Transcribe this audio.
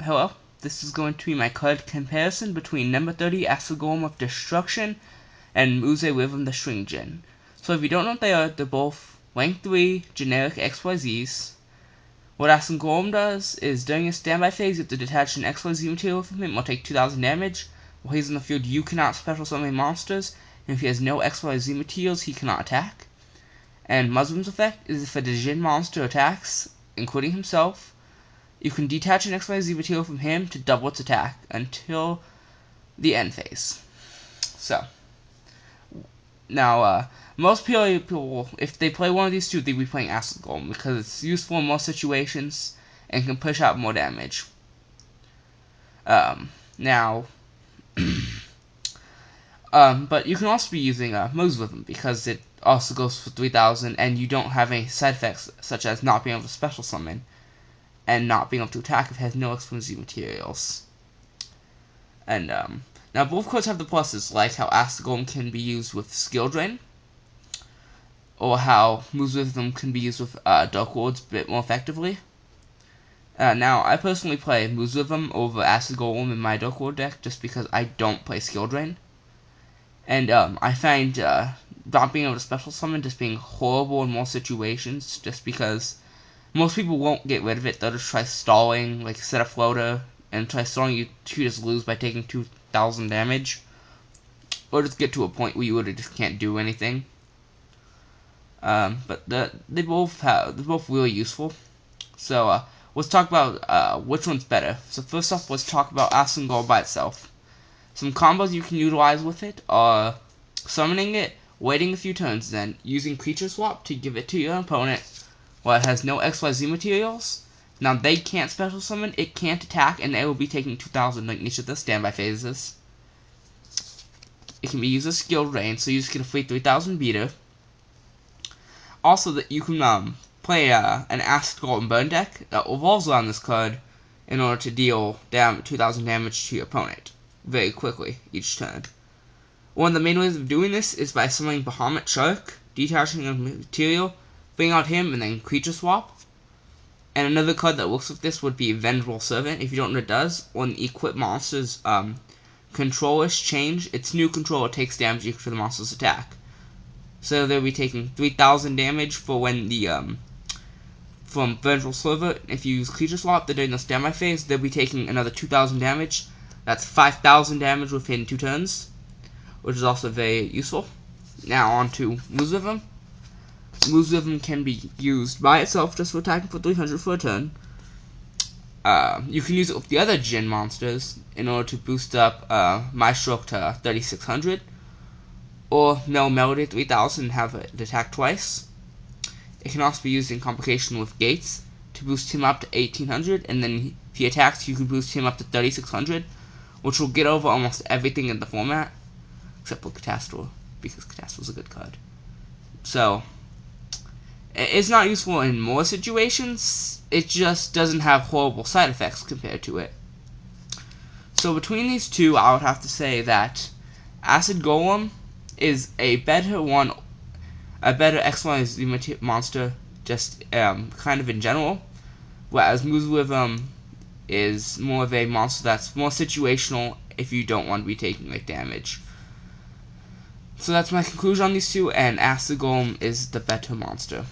Hello, this is going to be my card comparison between number 30 Acid Golem of Destruction and Muzrythem the String Gen. So if you don't know what they are, they're both rank 3 generic XYZs. What Acid Golem does is during his standby phase you have to detach an XYZ material from him or take 2000 damage. While he's in the field you cannot special summon monsters, and if he has no XYZ materials he cannot attack. And Muzrythem's effect is if a Djinn monster attacks, including himself, you can detach an XYZ material from him to double its attack until the end phase. So, now, most people, if they play one of these two, they'd be playing Acid Golem because it's useful in most situations and can push out more damage. But you can also be using Muzrythem because it also goes for 3000 and you don't have any side effects such as not being able to special summon and not being able to attack if it has no XYZ materials. And now both cards have the pluses, like how Acid Golem can be used with Skill Drain, or how Muzrythem can be used with Dark Lords a bit more effectively. Now I personally play Muzrythem over Acid Golem in my Dark Lord deck just because I don't play Skill Drain. And I find not being able to special summon just being horrible in most situations, just because most people won't get rid of it. They'll just try stalling, like set a floater, and try stalling you to just lose by taking 2000 damage. Or just get to a point where you really just can't do anything. But they're both really useful. So let's talk about which one's better. So first off, let's talk about Acid Golem by itself. Some combos you can utilize with it are summoning it, waiting a few turns, then using Creature Swap to give it to your opponent while it has no XYZ materials. Now they can't special summon, it can't attack, and they will be taking 2000 like each of the standby phases. It can be used as Skill Drain, so you just get a free 3000 beater. Also, that you can play an Acid Golem burn deck that revolves around this card in order to deal 2000 damage to your opponent very quickly each turn. One of the main ways of doing this is by summoning Bahamut Shark, detaching a material, bring out him, and then Creature Swap. And another card that works with this would be Vengeful Servant. If you don't know what it does, when the equipped monster's controllers change, its new controller takes damage equal to the monster's attack. So they'll be taking 3000 damage for when the from Vengeful Servant. If you use Creature Swap, they're during the standby phase, they'll be taking another 2000 damage. That's 5000 damage within 2 turns, which is also very useful. Now on to Muzrythem. Muzrythem can be used by itself just for attacking for 300 for a turn. You can use it with the other Djinn monsters in order to boost up my stroke to 3600, or Melody 3000 and have it attack twice. It can also be used in combination with Gates to boost him up to 1800, and then if he attacks you can boost him up to 3600, which will get over almost everything in the format, except for Catastrophe, because Catastrophe is a good card. So, it's not useful in more situations, it just doesn't have horrible side effects compared to it. So between these two, I would have to say that Acid Golem is a better one, a better XYZ monster, just kind of in general, whereas Muzrythem is more of a monster that's more situational if you don't want to be taking like damage. So that's my conclusion on these two, and Acid Golem is the better monster.